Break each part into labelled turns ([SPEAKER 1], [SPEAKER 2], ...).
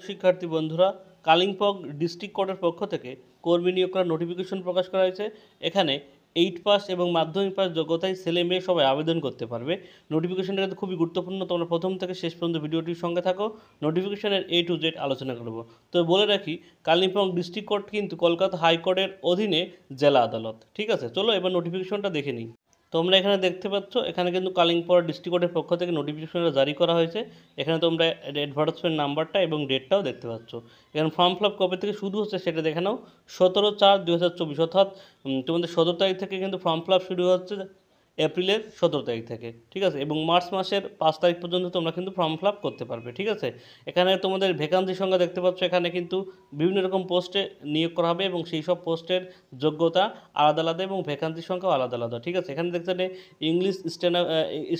[SPEAKER 1] শিক্ষার্থী বন্ধুরা, কালিম্পং ডিস্ট্রিক্ট কোর্টের পক্ষ থেকে কর্মী নিয়োগ করার নোটিফিকেশন প্রকাশ করা হয়েছে। এখানে 8 পাস এবং মাধ্যমিক পাস যোগ্যতায় ছেলে মেয়ে সবাই আবেদন করতে পারবে। নোটিফিকেশনটা কিন্তু খুবই গুরুত্বপূর্ণ, তোমরা প্রথম থেকে শেষ পর্যন্ত ভিডিওটির সঙ্গে থাকো। নোটিফিকেশনের A to Z আলোচনা করব। তো বলে রাখি, কালিম্পং ডিস্ট্রিক্ট কোর্ট কিন্তু কলকাতা হাইকোর্টের অধীনে জেলা আদালত। ঠিক আছে, চলো এবার নোটিফিকেশনটা দেখে নিই। তোমরা এখানে দেখতে পাচ্ছ, এখানে কিন্তু কালিম্পং ডিস্ট্রিক্ট কোর্টের পক্ষ থেকে নোটিফিকেশনটা জারি করা হয়েছে। এখানে তোমরা অ্যাডভার্টাইজমেন্ট নাম্বারটা এবং ডেটটাও দেখতে পাচ্ছ। এখানে ফর্ম ফিল আপ কবে থেকে শুরু হচ্ছে সেটা দেখে নাও। 17/4/2024, অর্থাৎ তোমাদের 17 তারিখ থেকে কিন্তু ফর্ম ফিল আপ শুরু হচ্ছে, এপ্রিলের 17 তারিখ থেকে। ঠিক আছে, এবং মার্চ মাসের 5 তারিখ পর্যন্ত তোমরা কিন্তু ফর্ম ফিল আপ করতে পারবে। ঠিক আছে, এখানে তোমাদের ভ্যাকান্সির সংখ্যা দেখতে পাচ্ছ। এখানে কিন্তু বিভিন্ন রকম পোস্টে নিয়োগ করা হবে এবং সেই সব পোস্টের যোগ্যতা আলাদা আলাদা এবং ভ্যাকান্সির সংখ্যাও আলাদা আলাদা। ঠিক আছে, এখানে দেখতে ইংলিশ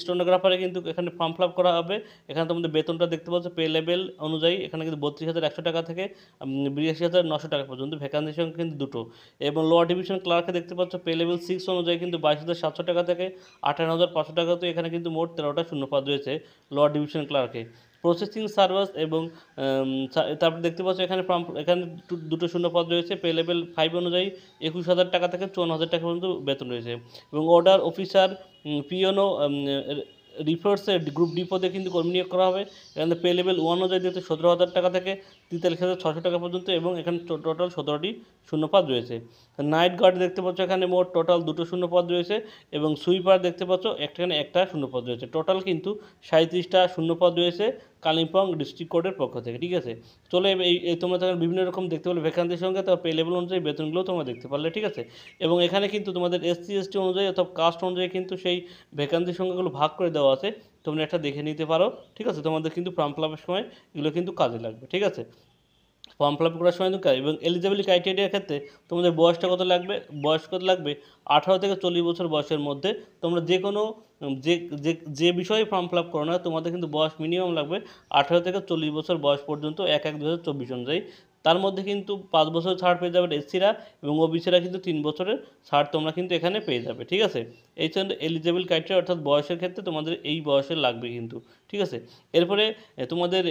[SPEAKER 1] স্টেনোগ্রাফারে কিন্তু এখানে ফর্ম ফিল আপ করা হবে। এখানে তোমাদের বেতনটা দেখতে পাচ্ছ পে লেভেল অনুযায়ী। এখানে কিন্তু 32,100 টাকা থেকে 82,900 টাকা পর্যন্ত। ভ্যাকান্সির সংখ্যা কিন্তু দুটো। এবং লোয়ার ডিভিশন ক্লার্কে দেখতে পাচ্ছ পে লেভেল 6 অনুযায়ী কিন্তু 22,700 টাকা থেকে 58,500 টাকা। তো এখানে কিন্তু মোট 13টা শূন্যপদ রয়েছে লোয়ার ডিভিশন ক্লার্কে। প্রসেসিং সার্ভার এবং তারপর দেখতে পাচ্ছ এখানে দুটো শূন্যপদ রয়েছে। পে লেভেল 5 অনুযায়ী 21,000 টাকা থেকে 54,000 টাকা পর্যন্ত বেতন রয়েছে। এবং অর্ডার অফিসার, পিওনো, রিফোর্সের গ্রুপ ডি পদে কিন্তু কর্মী নিয়োগ করা হবে। এখানে পে লেভেল 1 অনুযায়ী দিতে 17,000 টাকা থেকে 43,600 টাকা পর্যন্ত। এবং এখানে টোটাল 17টি শূন্যপদ রয়েছে। নাইট গার্ড দেখতে পাচ্ছ এখানে মোট টোটাল দুটো শূন্যপদ রয়েছে। এবং সুইপার দেখতে পাচ্ছ এখানে একটা শূন্যপদ রয়েছে। টোটাল কিন্তু 37টা শূন্যপদ রয়েছে কালিম্পং ডিস্ট্রিক্ট কোর্টের পক্ষ থেকে। ঠিক আছে, চলে এই তোমরা তখন বিভিন্ন রকম দেখতে পারলে ভ্যাকান্সির সঙ্গে তার পে লেভেল অনুযায়ী বেতনগুলো তোমরা দেখতে পারলে। ঠিক আছে, এবং এখানে কিন্তু তোমাদের SC ST অনুযায়ী অথবা কাস্ট অনুযায়ী কিন্তু সেই ভ্যাকান্সির সংখ্যাগুলো ভাগ করে দেওয়া আছে। তোমরা একটা দেখে নিতে পারো। ঠিক আছে, তোমাদের কিন্তু ফর্ম ফিল আপের সময় এগুলো কিন্তু কাজে লাগবে। ঠিক আছে, ফর্ম ফিল আপ করার সময় কিন্তু এবং এলিজিবিলিটি ক্রাইটেরিয়ার ক্ষেত্রে তোমাদের বয়সটা কত লাগবে? বয়স কত লাগবে? 18 থেকে 40 বছর বয়সের মধ্যে তোমরা যে কোনো যে যে যে বিষয়ে ফর্ম ফিল আপ করো না, তোমাদের কিন্তু বয়স মিনিমাম লাগবে 18 থেকে 40 বছর বয়স পর্যন্ত 1/1/2024 অনুযায়ী। তার মধ্যে কিন্তু 5 বছর ছাড় পেয়ে যাবে এসসিরা, এবং ওবিসিরা কিন্তু 3 বছরের ছাড় তোমরা কিন্তু এখানে পেয়ে যাবে। ঠিক আছে, এই জন্য এলিজিবল ক্রাইটেরিয়া, অর্থাৎ বয়সের ক্ষেত্রে তোমাদের এই বয়সের লাগবে কিন্তু। ঠিক আছে, এরপরে তোমাদের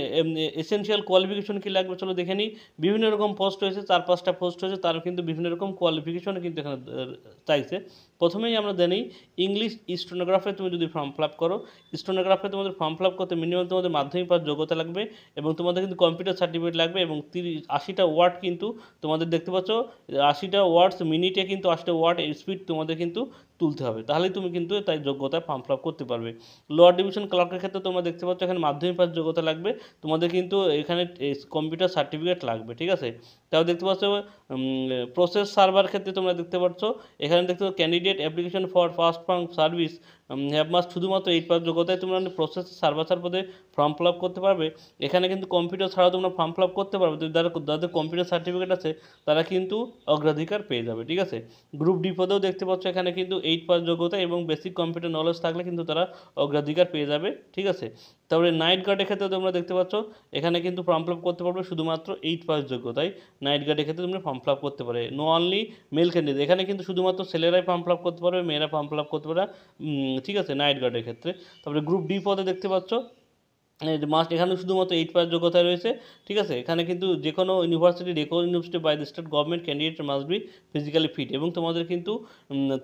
[SPEAKER 1] এসেনশিয়াল কোয়ালিফিকেশন কী লাগবে চলো দেখে নিই। বিভিন্ন রকম পোস্ট রয়েছে, 4-5টা পোস্ট রয়েছে, তার কিন্তু বিভিন্ন রকম কোয়ালিফিকেশন কিন্তু এখানে চাইছে। প্রথমেই আমরা জানি ইংলিশ স্টেনোগ্রাফে তুমি যদি ফর্ম ফিল আপ করো, স্টেনোগ্রাফে তোমাদের ফর্ম ফিল আপ করতে মিনিমাম তোমাদের মাধ্যমিক পাস যোগ্যতা লাগবে। এবং তোমাদের কিন্তু কম্পিউটার সার্টিফিকেট লাগবে। এবং 80টা ওয়ার্ড কিন্তু তোমাদের দেখতে পাচ্ছ, 80টা ওয়ার্ডস মিনিটে কিন্তু 80টা ওয়ার্ড স্পিড তোমাদের কিন্তু তুলতে হবে, তাহলেই তুমি কিন্তু তাই যোগ্যতায় ফর্ম ফিল আপ করতে পারবে। লোয়ার ডিভিশন ক্লার্কের ক্ষেত্রে তোমরা দেখতে পাচ্ছ এখানে মাধ্যমিক পাস যোগ্যতা লাগবে। তোমাদের কিন্তু এখানে কম্পিউটার সার্টিফিকেট লাগবে। ঠিক আছে, তাও দেখতে পাচ্ছ প্রসেস সার্ভার ক্ষেত্রে তোমরা দেখতে পাচ্ছ এখানে দেখতে পাচ্ছ candidate application for first farm service have must শুধুমাত্র 8 পাস যোগ্যতায় তোমরা প্রসেস সার্ভার পদে ফর্ম ফিল আপ করতে পারবে। এখানে কিন্তু কম্পিউটার ছাড়াও তোমরা ফর্ম ফিল আপ করতে পারবে। যাদের কম্পিউটার সার্টিফিকেট আছে তারা কিন্তু অগ্রাধিকার পেয়ে যাবে। ঠিক আছে, গ্রুপ ডি পদেও দেখতে পাচ্ছ এখানে কিন্তু 8 পাস যোগ্যতা এবং বেসিক কম্পিউটার নলেজ থাকলে কিন্তু তারা অগ্রাধিকার পেয়ে যাবে। ঠিক আছে, তারপরে নাইট গার্ডের ক্ষেত্রে তোমরা দেখতে পাচ্ছ এখানে কিন্তু ফর্ম ফিল আপ করতে পারবে শুধুমাত্র 8 পাস যোগ্যতায়। নাইট গার্ডের ক্ষেত্রে তোমরা ফর্ম ফিল আপ করতে পারে। নো অনলি মেল ক্যান্ডিডেট, এখানে কিন্তু শুধুমাত্র ছেলেরাই ফর্ম ফিল আপ করতে পারবে, মেয়েরা ফর্ম ফিল আপ করতে পারে। ঠিক আছে, নাইট গার্ডের ক্ষেত্রে। তারপরে গ্রুপ ডি পদে দেখতে পাচ্ছ মাস্ট, এখানে শুধুমাত্র 8 পাস যোগ্যতা রয়েছে। ঠিক আছে, এখানে কিন্তু যে কোনো university by the state government candidate must be physically fit, এবং তোমাদের কিন্তু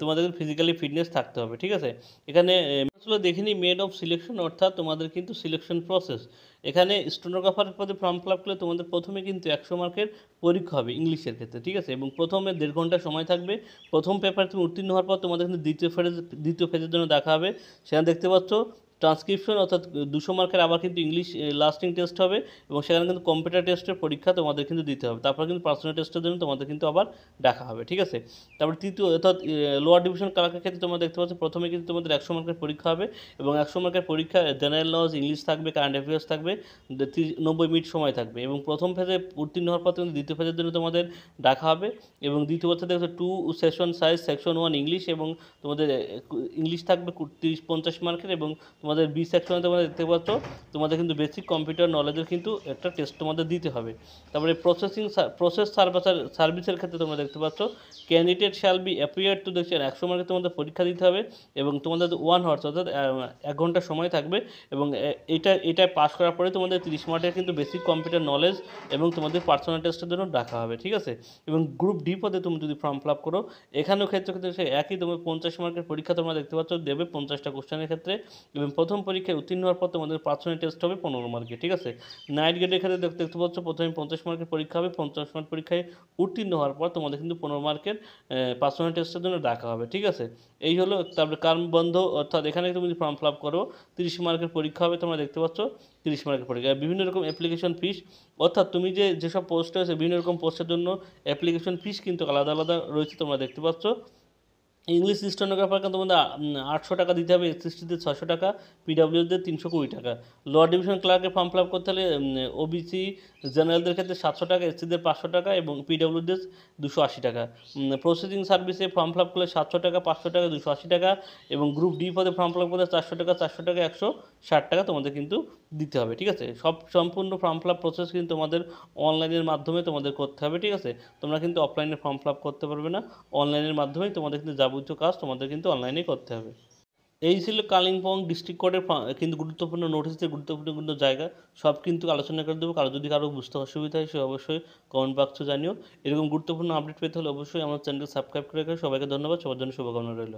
[SPEAKER 1] তোমাদের ফিজিক্যালি ফিটনেস থাকতে হবে। ঠিক আছে, এখানে আসলে দেখে নিই মেড অফ সিলেকশন, অর্থাৎ তোমাদের কিন্তু সিলেকশন প্রসেস। এখানে স্টেনোগ্রাফার পদে ফর্ম ফিল আপ করলে তোমাদের প্রথমে কিন্তু 100 মার্কের পরীক্ষা হবে ইংলিশের ক্ষেত্রে। ঠিক আছে, এবং প্রথমে 1.5 ঘন্টা সময় থাকবে। প্রথম পেপার তুমি উত্তীর্ণ হওয়ার পর তোমাদের কিন্তু দ্বিতীয় ফেজের জন্য দেখা হবে। সেখানে দেখতে পাচ্ছ ট্রান্সক্রিপশন, অর্থাৎ 200 মার্কের আবার কিন্তু ইংলিশ লাস্টিং টেস্ট হবে। এবং সেখানে কিন্তু কম্পিউটার টেস্টের পরীক্ষা তোমাদের কিন্তু দিতে হবে। তারপর কিন্তু পার্সোনাল টেস্টের জন্য তোমাদের কিন্তু আবার ডাকা হবে। ঠিক আছে, তারপর তৃতীয় অর্থাৎ লোয়ার ডিভিশন ক্লার্কের ক্ষেত্রে তোমরা দেখতে পাচ্ছ প্রথমে কিন্তু তোমাদের 100 মার্কের পরীক্ষা হবে। এবং 100 মার্কের পরীক্ষা জেনারেল নলেজ, ইংলিশ থাকবে, কারেন্ট অ্যাফেয়ার্স থাকবে, 90 মিনিট সময় থাকবে। এবং প্রথম ফেজে উত্তীর্ণ হওয়ার পর কিন্তু দ্বিতীয় ফেজের জন্য তোমাদের ডাকা হবে। এবং দ্বিতীয় বছর দেখছো 2 সেশন সাইজ, সেকশন 1 ইংলিশ, এবং তোমাদের ইংলিশ থাকবে 30-50 মার্কের। এবং তোমাদের বি সেকশনে তোমরা দেখতে পাচ্ছ তোমাদের কিন্তু বেসিক কম্পিউটার নলেজের কিন্তু একটা টেস্ট তোমাদের দিতে হবে। তারপরে প্রসেস সার্ভিসের ক্ষেত্রে তোমরা দেখতে পাচ্ছ candidate shall be appear to দেখছেন 100 মার্কের তোমাদের পরীক্ষা দিতে হবে এবং তোমাদের 1 আওয়ার্স অর্থাৎ 1 ঘন্টা সময় থাকবে এবং এটায় পাস করার পরে তোমাদের 30 মার্কের কিন্তু বেসিক কম্পিউটার নলেজ এবং তোমাদের পার্সোনাল টেস্টের জন্য ডাকা হবে, ঠিক আছে। এবং গ্রুপ ডি পদে তুমি যদি ফর্ম ফিল আপ করো এখানেও ক্ষেত্রে সেই একই তোমার 50 মার্কের পরীক্ষা তোমরা দেখতে পাচ্ছ দেবে 50টা কোশ্চেনের ক্ষেত্রে এবং প্রথম পরীক্ষায় উত্তীর্ণ হওয়ার পর তোমাদের পার্সোনাল টেস্ট হবে 15 মার্কের, ঠিক আছে। নাইট গেটের ক্ষেত্রে দেখতে পাচ্ছ প্রথমে 50 মার্কের পরীক্ষা হবে, 50 মার্ক পরীক্ষায় উত্তীর্ণ হওয়ার পর তোমাদের কিন্তু 15 মার্কের পার্সোনাল টেস্টের জন্য ডাকা হবে, ঠিক আছে। এই হলো। তারপরে কার্ম বন্ধ অর্থাৎ এখানে তুমি যদি ফর্ম ফিল আপ করো 30 মার্কের পরীক্ষা হবে তোমরা দেখতে পাচ্ছ 30 মার্কের পরীক্ষা। বিভিন্ন রকম অ্যাপ্লিকেশন ফিস অর্থাৎ তুমি যেসব পোস্ট আছে বিভিন্ন রকম পোস্টের জন্য অ্যাপ্লিকেশন ফিস কিন্তু আলাদা আলাদা রয়েছে তোমরা দেখতে পাচ্ছ। ইংলিশ স্টেনোগ্রাফারকে তোমাদের 800 টাকা দিতে হবে, এসএসটিতে 600 টাকা, পিডাব্লিউদের 320 টাকা। লোয়ার ডিভিশন ক্লার্কের ফর্ম ফিল আপ করতে হলে ওবিসি জেনারেলদের ক্ষেত্রে 700 টাকা, এসসিদের 500 টাকা এবং পিডাব্লিউদের 280 টাকা। প্রসেসিং সার্ভিসে ফর্ম ফিল আপ করলে 700 টাকা, 500 টাকা, 280 টাকা এবং গ্রুপ ডি পদে ফর্ম ফিল আপ করলে 400 টাকা, 400 টাকা, 160 টাকা তোমাদের কিন্তু দিতে হবে, ঠিক আছে। সম্পূর্ণ ফর্ম ফিল আপ প্রসেস কিন্তু তোমাদের অনলাইনের মাধ্যমে তোমাদের করতে হবে, ঠিক আছে। তোমরা কিন্তু অফলাইনে ফর্ম ফিল আপ করতে পারবে না, অনলাইনের মাধ্যমেই তোমাদের কিন্তু যাবতীয় কাজ তোমাদের কিন্তু অনলাইনেই করতে হবে। এই ছিল কালিম্পং ডিস্ট্রিক্ট কোর্টের কিন্তু গুরুত্বপূর্ণ নোটিশের গুরুত্বপূর্ণ জায়গা সব কিন্তু আলোচনা করে দেবো। যদি কারো বুঝতে অসুবিধা হয় সে অবশ্যই কমেন্ট বক্সে জানিও। এরকম গুরুত্বপূর্ণ আপডেট পেতে হলে অবশ্যই আমার চ্যানেলকে সাবস্ক্রাইব করে রাখো। সবাইকে ধন্যবাদ, সবার জন্য শুভকামনা রইল।